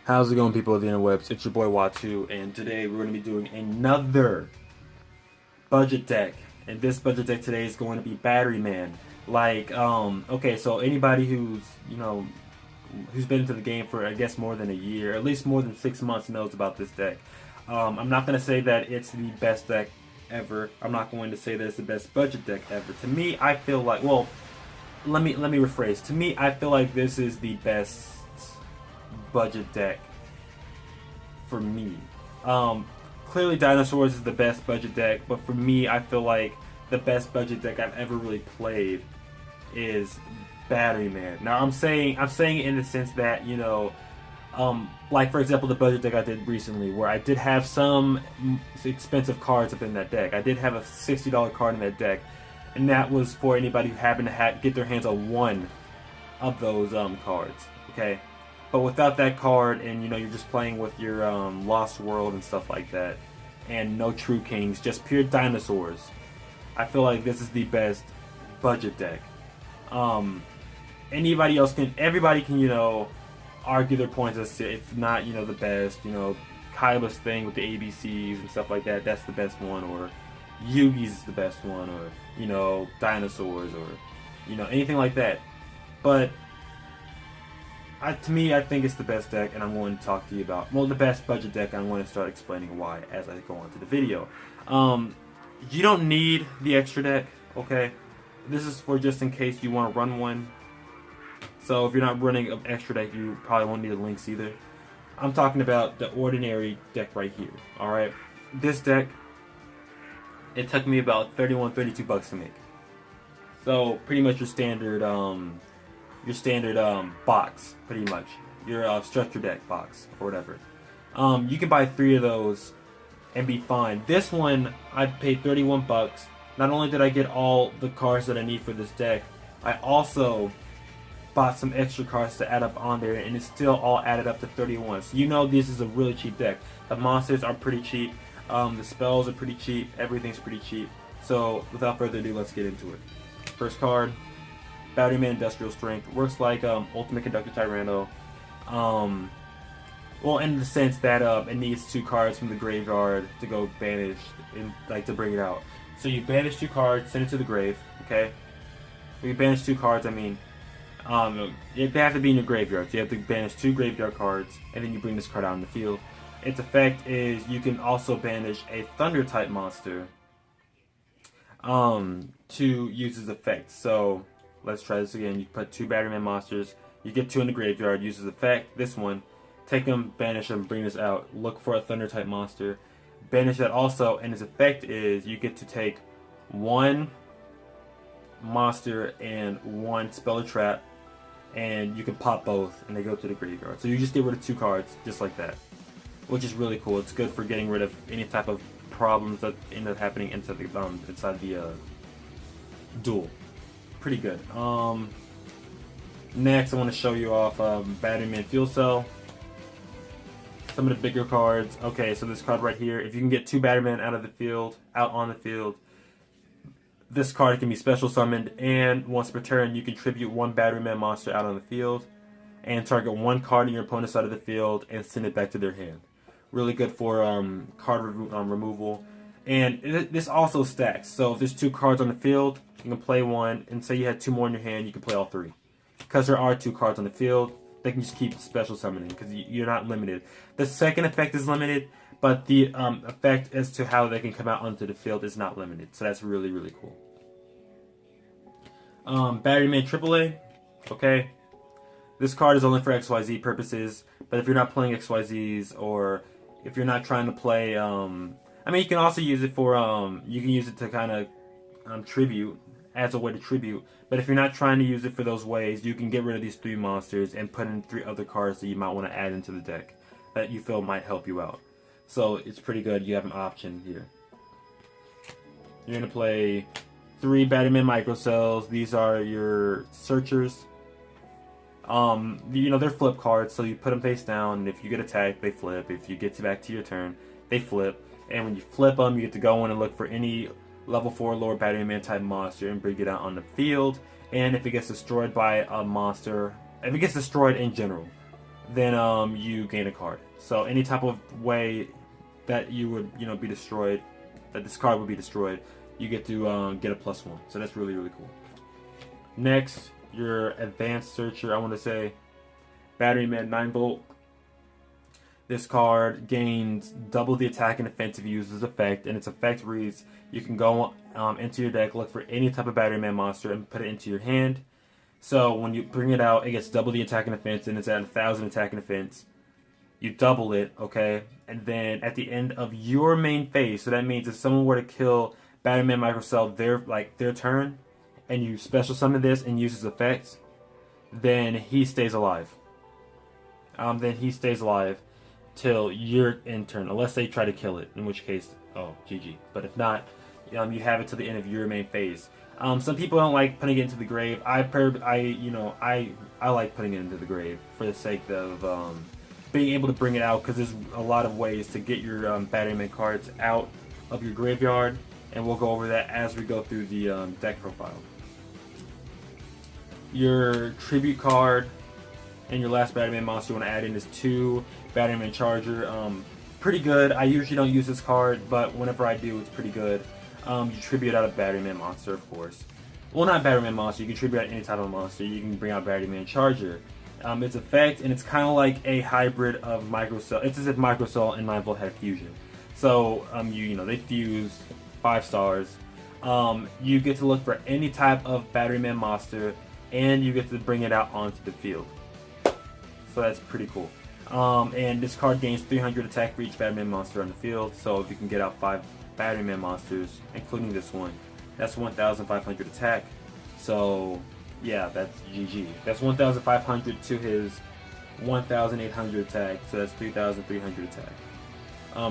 How's it going, people of the interwebs? It's your boy Watu, and today we're going to be doing another budget deck. And this budget deck today is going to be Batteryman. Okay, so anybody who's been into the game for, I guess, more than a year, at least more than 6 months, knows about this deck. I'm not going to say that it's the best deck ever. I'm not going to say that it's the best budget deck ever. To me, I feel like, well, let me rephrase. To me, I feel like this is the best budget deck for me. Clearly Dinosaurs is the best budget deck, but for me, I feel like the best budget deck I've ever really played is Batteryman. Now I'm saying it in the sense that, like for example the budget deck I did recently, where I did have some expensive cards up in that deck. I did have a $60 card in that deck, and that was for anybody who happened to get their hands on one of those cards. Okay. But without that card, and you're just playing with your Lost World and stuff like that, and no True Kings, just pure Dinosaurs, I feel like this is the best budget deck. Everybody can, argue their points as to it's not, the best. Kaiba's thing with the ABCs and stuff like that, that's the best one, or Yugi's is the best one, or Dinosaurs, or anything like that. But to me, I think it's the best deck, and I'm going to talk to you about, well, the best budget deck. I'm going to start explaining why as I go on to the video. You don't need the extra deck, okay? This is for just in case you want to run one. So if you're not running an extra deck, you probably won't need the links either. I'm talking about the ordinary deck right here, alright? This deck, it took me about 31, 32 bucks to make. So pretty much your standard box, pretty much. Your structure deck box, or whatever. You can buy 3 of those and be fine. This one, I paid 31 bucks. Not only did I get all the cards that I need for this deck, I also bought some extra cards to add up on there, and it's still all added up to 31. So this is a really cheap deck. The monsters are pretty cheap. The spells are pretty cheap. Everything's pretty cheap. So without further ado, let's get into it. First card, Batteryman Industrial Strength. Works like Ultimate Conductor Tyranno. Well, in the sense that it needs 2 cards from the graveyard to go banish, to bring it out. So you banish 2 cards, send it to the grave, okay? When you banish 2 cards, they have to be in your graveyard. So you have to banish 2 graveyard cards, and then you bring this card out in the field. Its effect is you can also banish a Thunder-type monster to use its effect. So let's try this again. You put 2 Batteryman monsters. You get 2 in the graveyard. Use its effect. This one. Take them, banish them, bring this out. Look for a Thunder-type monster. Banish that also, and its effect is you get to take 1 monster and 1 spell or trap, and you can pop both, and they go to the graveyard. So you just get rid of 2 cards, just like that, which is really cool. It's good for getting rid of any type of problems that end up happening inside the duel. Pretty good. Next, I want to show you off Batteryman Fuel Cell. Some of the bigger cards. Okay, so this card right here. If you can get 2 Batteryman out on the field, this card can be special summoned, and once per turn, you contribute 1 Batteryman monster out on the field, and target 1 card in your opponent's side of the field and send it back to their hand. Really good for card removal. And this also stacks. So if there's 2 cards on the field, you can play 1, and say you had 2 more in your hand, you can play all 3. Because there are 2 cards on the field, they can just keep special summoning, because you're not limited. The second effect is limited, but the effect as to how they can come out onto the field is not limited. So that's really, really cool. Batteryman AAA. Okay. This card is only for XYZ purposes, but if you're not playing XYZs, or if you're not trying to play, you can also use it for, you can use it to kind of tribute, as a way to tribute. But if you're not trying to use it for those ways, you can get rid of these 3 monsters and put in 3 other cards that you might want to add into the deck that you feel might help you out. So it's pretty good. You have an option here. You're going to play 3 Batteryman Microcells. These are your searchers. They're flip cards, so you put them face down, and if you get attacked, they flip. If you get back to your turn, they flip. And when you flip them, you get to go in and look for any level 4 lower Batteryman type monster and bring it out on the field. And if it gets destroyed by a monster, if it gets destroyed in general, then you gain a card. So any type of way that you would, you know, be destroyed, that this card would be destroyed, you get to get a +1. So that's really, really cool. Next, your advanced searcher, I want to say Batteryman 9-volt. This card gains double the attack and defense if you use this effect, and its effect reads: you can go into your deck, look for any type of Batteryman monster, and put it into your hand. So when you bring it out, it gets double the attack and defense, and it's at 1,000 attack and defense. You double it, okay? And then at the end of your main phase, so that means if someone were to kill Batteryman Microcell their turn, and you special summon this and use his effects, then he stays alive. Till your in turn, unless they try to kill it, in which case, oh, GG. But if not, you have it till the end of your main phase. Some people don't like putting it into the grave. I like putting it into the grave for the sake of being able to bring it out, because there's a lot of ways to get your Batteryman cards out of your graveyard, and we'll go over that as we go through the deck profile. Your tribute card and your last Batteryman monster you want to add in is 2 Batteryman Charger. Pretty good. I usually don't use this card, but whenever I do, it's pretty good. You tribute out a Batteryman monster, of course. Well, not Batteryman monster. You can tribute out any type of monster. You can bring out Batteryman Charger. Its effect, and it's kind of like a hybrid of Microcell. It's as if Microcell and 9-volt had fusion. So they fuse 5 stars. You get to look for any type of Batteryman monster, and you get to bring it out onto the field. So that's pretty cool. And this card gains 300 attack for each Batteryman monster on the field. So if you can get out 5 Batteryman monsters, including this one, that's 1,500 attack. So yeah, that's GG. That's 1,500 to his 1,800 attack. So that's 3,300 attack.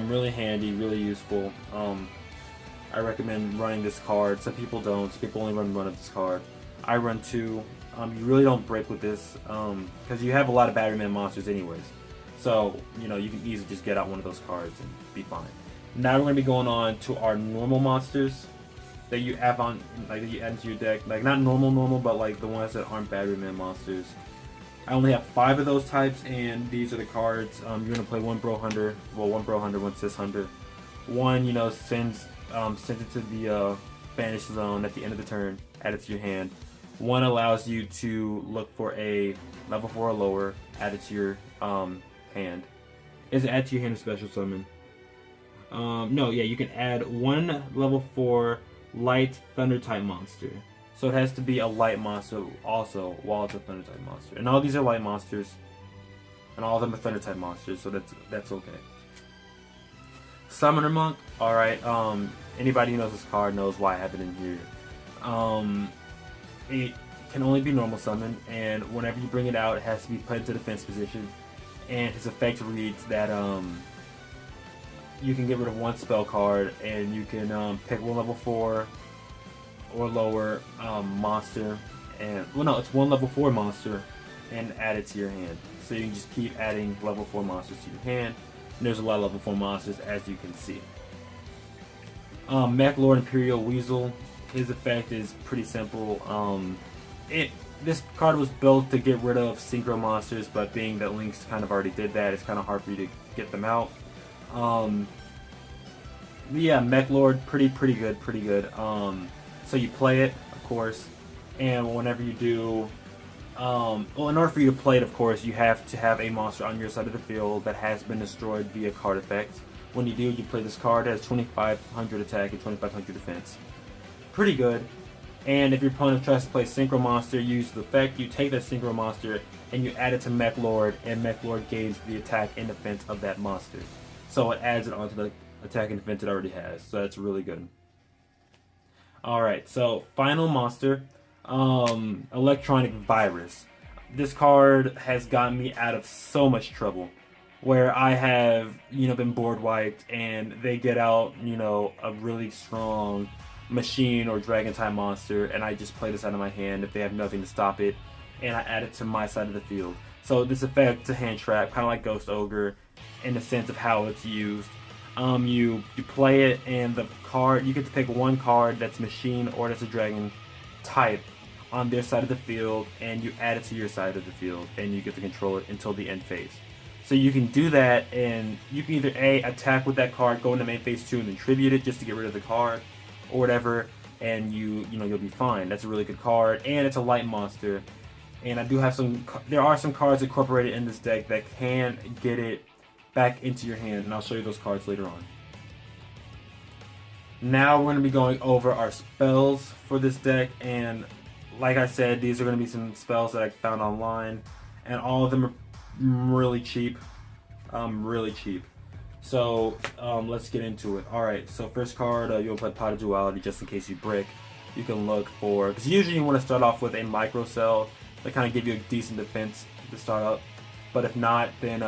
Really handy, really useful. I recommend running this card. Some people don't. Some people only run one of this card. I run 2. You really don't break with this because you have a lot of Batteryman monsters anyways. So, you can easily just get out one of those cards and be fine. Now we're going to be going on to our normal monsters that you have on, like that you add into your deck. Like not normal, but like the ones that aren't Batteryman monsters. I only have 5 of those types, and these are the cards. You're going to play one Bro Hunter, one Sis Hunter. One, sends it to the banish zone at the end of the turn, add it to your hand. One allows you to look for a level 4 or lower, add it to your hand. Is it add to your hand or special summon? No, yeah, you can add 1 level 4 light thunder type monster. So it has to be a light monster also while it's a thunder type monster. And all these are light monsters, and all of them are thunder type monsters, so that's okay. Summoner Monk, alright, anybody who knows this card knows why I have it in here. It can only be normal summon, and whenever you bring it out, it has to be put into defense position. And his effect reads that you can get rid of 1 spell card, and you can pick 1 level 4 or lower monster, and it's 1 level 4 monster, and add it to your hand. So you can just keep adding level 4 monsters to your hand. And there's a lot of level 4 monsters, as you can see. Mech Lord Imperial Weasel. His effect is pretty simple. This card was built to get rid of synchro monsters, but being that Lynx kind of already did that, it's kind of hard for you to get them out. Yeah, Mech Lord, pretty good. So you play it, of course, and whenever you do, well, in order for you to play it, of course, you have to have a monster on your side of the field that has been destroyed via card effects. When you do, you play this card. It has 2,500 attack and 2,500 defense. Pretty good. And if your opponent tries to play Synchro Monster, you use the effect, you take that Synchro Monster and you add it to Mech Lord, and Mech Lord gains the attack and defense of that monster. So it adds it onto the attack and defense it already has. So that's really good. Alright, so final monster, Electronic Virus. This card has gotten me out of so much trouble, where I have, been board wiped, and they get out, a really strong machine or dragon type monster, and I just play this out of my hand if they have nothing to stop it, and I add it to my side of the field. So this effect is a hand trap, kind of like Ghost Ogre, in the sense of how it's used. You play it, and the card, you get to pick 1 card that's machine or that's a dragon type, on their side of the field, and you add it to your side of the field, and you get to control it until the end phase. So you can do that, and you can either A, attack with that card, go into main phase 2, and then tribute it just to get rid of the card, or whatever, and you'll be fine. That's a really good card, and it's a light monster. And I do have there are some cards incorporated in this deck that can get it back into your hand, and I'll show you those cards later on. Now we're going to be going over our spells for this deck, and like I said, these are going to be some spells that I found online, and all of them are really cheap. Really cheap. So let's get into it. Alright, so first card, you'll play Pot of Duality just in case you brick. You can look for, because usually you want to start off with a micro cell that kind of give you a decent defense to start up. But if not, then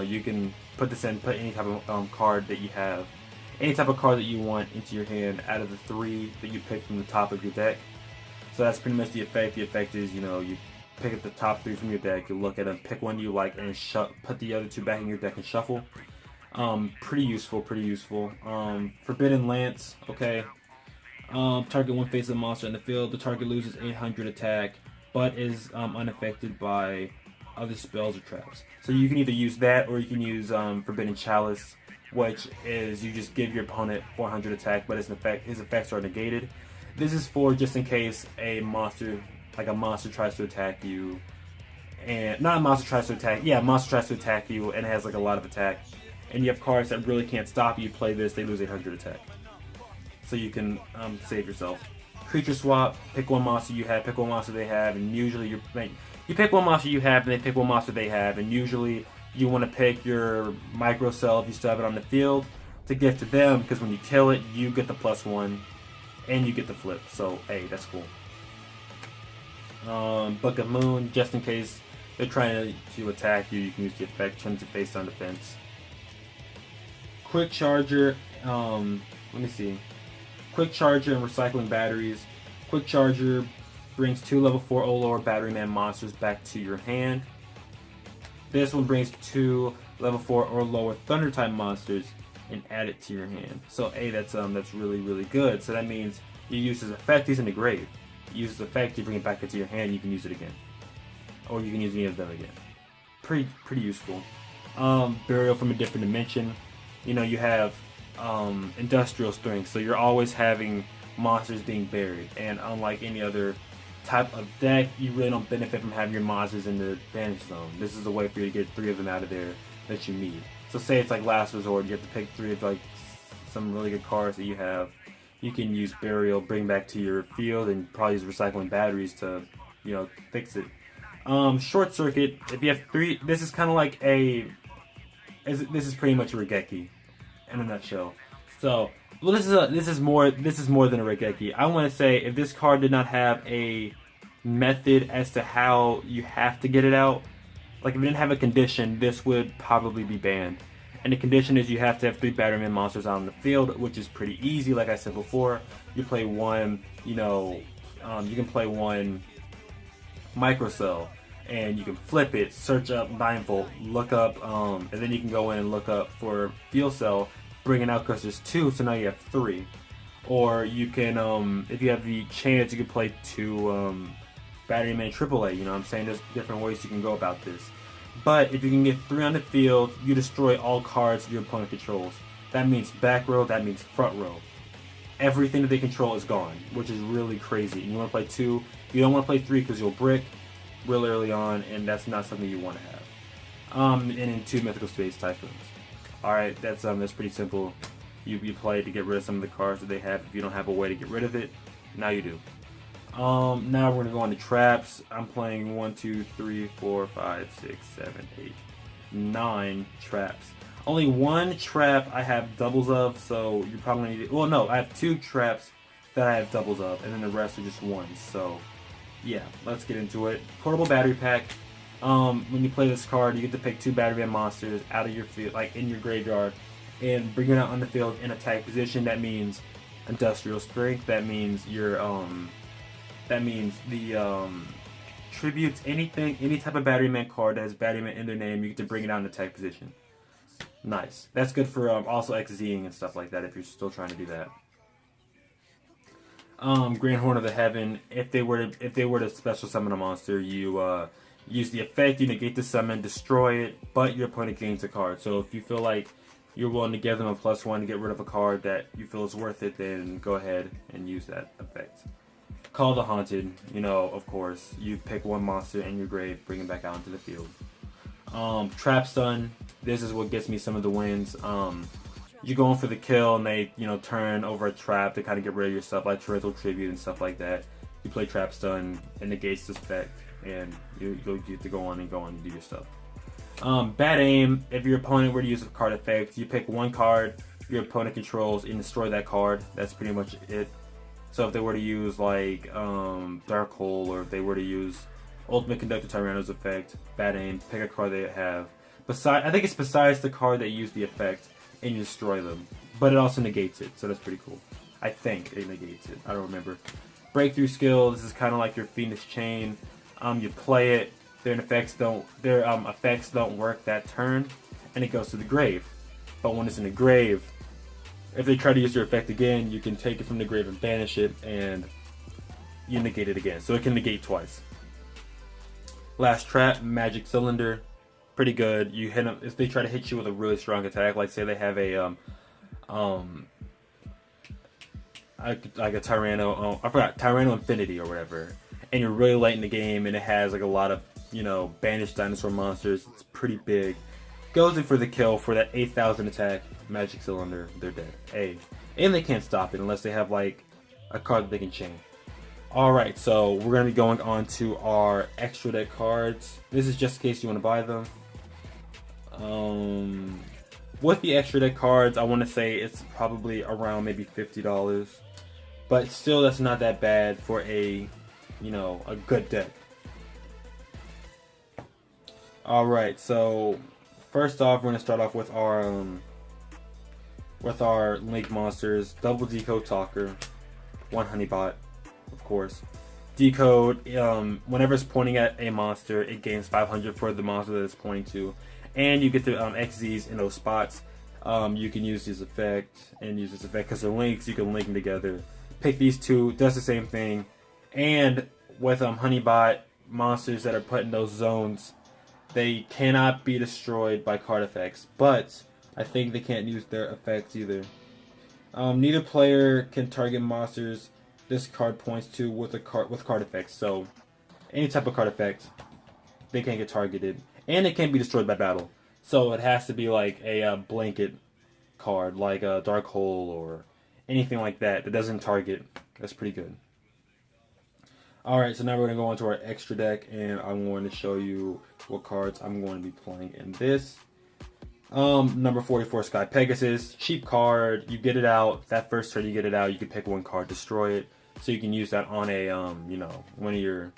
you can put this in, put any type of card that you have, any type of card that you want into your hand out of the 3 that you pick from the top of your deck. So that's pretty much the effect. The effect is, you pick up the top 3 from your deck, you look at them, pick one you like, and put the other 2 back in your deck and shuffle. Pretty useful, pretty useful. Forbidden Lance, okay. Target one face of the monster in the field. The target loses 800 attack, but is unaffected by other spells or traps. So you can either use that, or you can use Forbidden Chalice, which is you just give your opponent 400 attack, but his effects are negated. This is for just in case a monster tries to attack you, and not a monster tries to attack. Yeah, a monster tries to attack you and it has like a lot of attack, and you have cards that really can't stop you. Play this, they lose 800 attack, so you can save yourself. Creature swap. Pick one monster you have, pick one monster they have, and usually you pick one monster you have, and they pick one monster they have, and usually you want to pick your micro cell if you still have it on the field to give to them, because when you kill it, you get the +1 and you get the flip. So hey, that's cool. Book of Moon, just in case they're trying to attack you, you can use the effect, turn to face on defense. Quick Charger, let me see. Quick Charger and Recycling Batteries. Quick Charger brings 2 level 4 or lower Batteryman monsters back to your hand. This one brings 2 level 4 or lower Thunder type monsters and add it to your hand. So that's really, really good. So that means you use his effect, he's in the grave. You use his effect, you bring it back into your hand, you can use it again. Or you can use any of them again. Pretty useful. Burial from a different dimension. You have industrial strength, so you're always having monsters being buried. And unlike any other type of deck, you really don't benefit from having your monsters in the vanish zone. This is a way for you to get 3 of them out of there that you need. So say it's like Last Resort, you have to pick 3 of like some really good cards that you have. You can use Burial, bring back to your field, and probably use Recycling Batteries to, fix it. Short Circuit, if you have 3, this is kind of like this is pretty much a Regeki in a nutshell. So, well, this is more than a Regeki. I want to say, if this card did not have a method as to how you have to get it out, like if it didn't have a condition, this would probably be banned. And the condition is you have to have 3 Batteryman monsters out on the field, which is pretty easy. Like I said before, you play one, you can play one microcell, and you can flip it, search up 9-volt, look up, and then you can go in and look up for Field Cell, bring it out because there's 2, so now you have 3. Or you can, if you have the chance, you can play 2 Batteryman AAA. You know what I'm saying? There's different ways you can go about this. But if you can get 3 on the field, you destroy all cards your opponent controls. That means back row, that means front row. Everything that they control is gone, which is really crazy. And you want to play 2. You don't want to play 3 because you'll brick real early on, and that's not something you want to have. And then 2 Mythical Space Typhoons. Alright, that's pretty simple. You play to get rid of some of the cards that they have. If you don't have a way to get rid of it, now you do. Now we're going to go on to traps. I'm playing 1, 2, 3, 4, 5, 6, 7, 8, 9 traps. Only 1 trap I have doubles of, so you're probably going to need it. Well, no, I have 2 traps that I have doubles of, and then the rest are just 1s. So, yeah, let's get into it. Portable Battery Pack. When you play this card, you get to pick 2 Batteryman monsters out of your field, like in your graveyard, and bring it out on the field in attack position. That means Industrial Strength. That means your tributes any type of Batteryman card that has Batteryman in their name. You get to bring it out in attack position. Nice. That's good for also XZing and stuff like that if you're still trying to do that. Grand Horn of the Heaven. If they were to special summon a monster, you use the effect, you negate the summon, destroy it, but your opponent gains a card. So if you feel like you're willing to give them a +1 to get rid of a card that you feel is worth it, then go ahead and use that effect. Call the Haunted, you know, of course. You pick one monster in your grave, bring it back out into the field. Trap Stun, this is what gets me some of the wins. You're going for the kill and they, you know, turn over a trap to kind of get rid of your stuff, like Torrential Tribute and stuff like that. You play Trap Stun and negates this effect, and you get to go on and do your stuff. Bad Aim, if your opponent were to use a card effect, you pick one card your opponent controls and destroy that card. That's pretty much it. So if they were to use like Dark Hole, or if they were to use Ultimate Conductor Tyranno's effect, Bad Aim, pick a card they have. I think it's besides the card that used the effect, and you destroy them. But it also negates it, so that's pretty cool. I think it negates it. I don't remember. Breakthrough Skill, this is kind of like your Phoenix Chain. You play it, their effects don't work that turn, and it goes to the grave. But when it's in the grave, if they try to use your effect again, you can take it from the grave and banish it, and you negate it again. So it can negate twice. Last Trap, Magic Cylinder, pretty good. You hit them if they try to hit you with a really strong attack, like say they have a like a Tyranno, I forgot, Tyranno Infinity or whatever, and you're really late in the game, and it has like a lot of, you know, banished dinosaur monsters. It's pretty big. Goes in for the kill for that 8,000 attack. Magic Cylinder, they're dead. And they can't stop it unless they have like a card that they can chain. Alright, so we're going to be going on to our extra deck cards. This is just in case you want to buy them. With the extra deck cards, I want to say it's probably around maybe $50. But still, that's not that bad for a, you know, a good deck. Alright, so first off, we're going to start off with our Link monsters. Double Decode Talker, one Honeybot, of course. Decode, whenever it's pointing at a monster, it gains 500 for the monster that it's pointing to. And you get the XZs in those spots. You can use this effect and use this effect because they're links. You can link them together. Pick these two, does the same thing. And with Honeybot, monsters that are put in those zones, they cannot be destroyed by card effects. But I think they can't use their effects either. Neither player can target monsters this card points to with card effects. So any type of card effect, they can't get targeted, and it can't be destroyed by battle. So it has to be like a blanket card, like a Dark Hole or anything like that that doesn't target. That's pretty good. Alright, so now we're going to go on to our extra deck, and I'm going to show you what cards I'm going to be playing in this. Number 44, Sky Pegasus. Cheap card. You get it out. That first turn you get it out, you can pick one card, destroy it. So you can use that on a, you know, one of your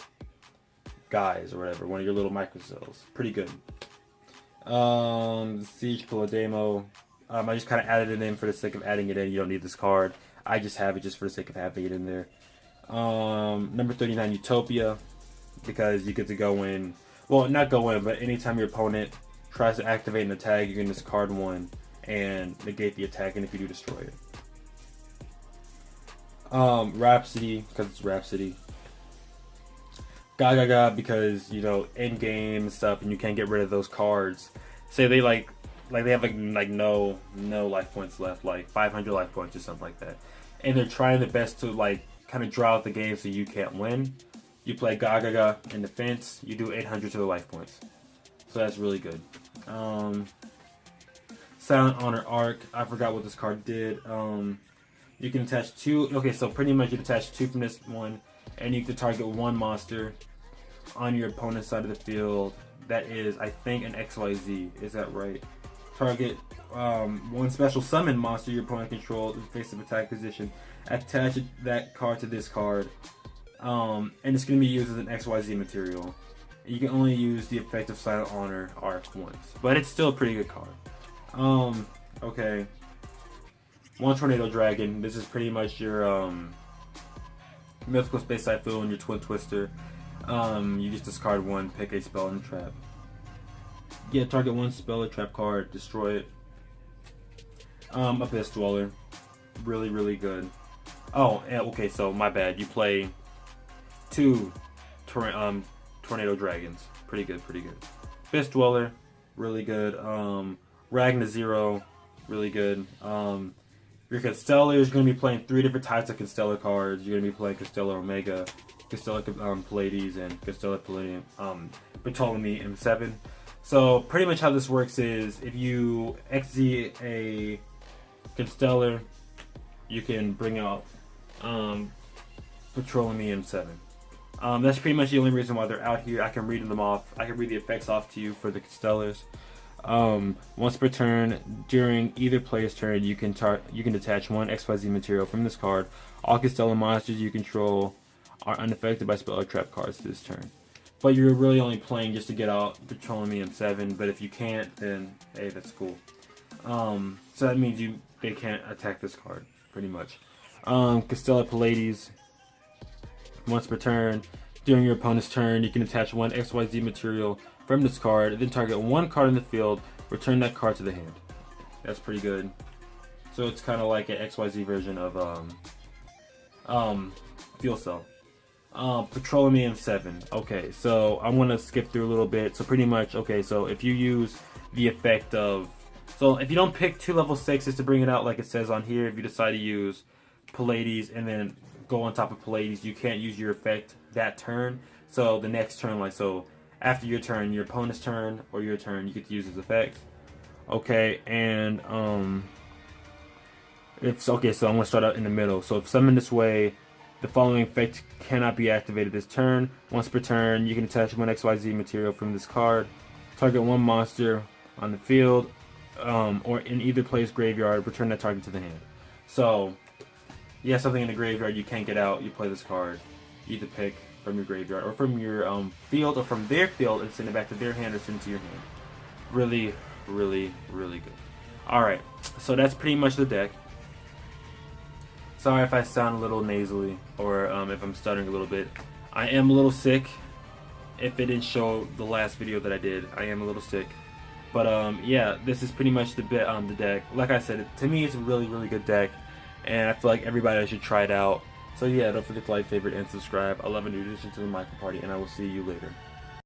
guys or whatever. One of your little micro cells. Pretty good. Siege Palademo. I just kind of added it in for the sake of adding it in. You don't need this card. I just have it just for the sake of having it in there. Number 39, Utopia. Because you get to go in. Well, not go in, but anytime your opponent tries to activate an attack, you can discard one and negate the attack, and if you do, destroy it. Rhapsody, because it's Rhapsody. Gaga, because, you know, in game and stuff, and you can't get rid of those cards. Say they they have like no life points left, like 500 life points or something like that, and they're trying their best to like kind of draw out the game so you can't win. You play Gaga in defense. You do 800 to the life points, so that's really good. Silent Honor Arc. I forgot what this card did. You can attach two. Okay, so pretty much you can attach two from this one, and you can target one monster on your opponent's side of the field. That is, I think, an XYZ. Is that right? Target one special summon monster your opponent controls in face of attack position. Attach that card to this card, and it's going to be used as an XYZ material. You can only use the effect of Silent Honor Arc once, but it's still a pretty good card. Okay. One Tornado Dragon. This is pretty much your Mythical Space Typhoon, your Twin Twister. You just discard one, pick a spell and a trap. Yeah, target one spell or trap card, destroy it. Abyss Dweller. Really, really good. Oh, okay. So my bad. You play two Tornado Dragons. Pretty good. Pretty good. Fist Dweller, really good. Ragna Zero, really good. Your Constellar is going to be playing 3 different types of Constellar cards. You're going to be playing Constellar Omega, Constellar Pallades, and Constellar Palladium, Ptolemy M7. So pretty much how this works is if you XZ a Constellar, you can bring out Ptolemy M7. That's pretty much the only reason why they're out here. I can read them off. I can read the effects off to you for the Constellars. Once per turn, during either player's turn, you can detach one XYZ material from this card. All Constellar monsters you control are unaffected by spell or trap cards this turn. But you're really only playing just to get out Ptolemy M7. But if you can't, then hey, that's cool. So that means they can't attack this card, pretty much. Constellar Pallades. Once per turn, during your opponent's turn, you can attach one XYZ material from this card, then target one card in the field, return that card to the hand. That's pretty good. So it's kind of like an XYZ version of Fuel Cell. Ptolemy M7. Okay, so I'm gonna skip through a little bit. So pretty much, okay, so if you use the effect of, so if you don't pick 2 level 6s to bring it out like it says on here, if you decide to use Pallades and then go on top of Pallades, you can't use your effect that turn. So the next turn, like so after your turn, your opponent's turn or your turn, you get to use his effect. Okay, and so I'm gonna start out in the middle. So if summoned this way, the following effect cannot be activated this turn. Once per turn, you can attach one XYZ material from this card, target one monster on the field, or in either player's graveyard, return that target to the hand. So you have something in the graveyard you can't get out, you play this card. You either pick from your graveyard or from your field or from their field and send it back to their hand or send it to your hand. Really, really, really good. Alright, so that's pretty much the deck. Sorry if I sound a little nasally or if I'm stuttering a little bit. I am a little sick. If it didn't show the last video that I did, I am a little sick. But yeah, this is pretty much the deck. Like I said, to me it's a really, really good deck. And I feel like everybody should try it out. So yeah, don't forget to like, favorite, and subscribe. I love a new addition to the Michael Party, and I will see you later.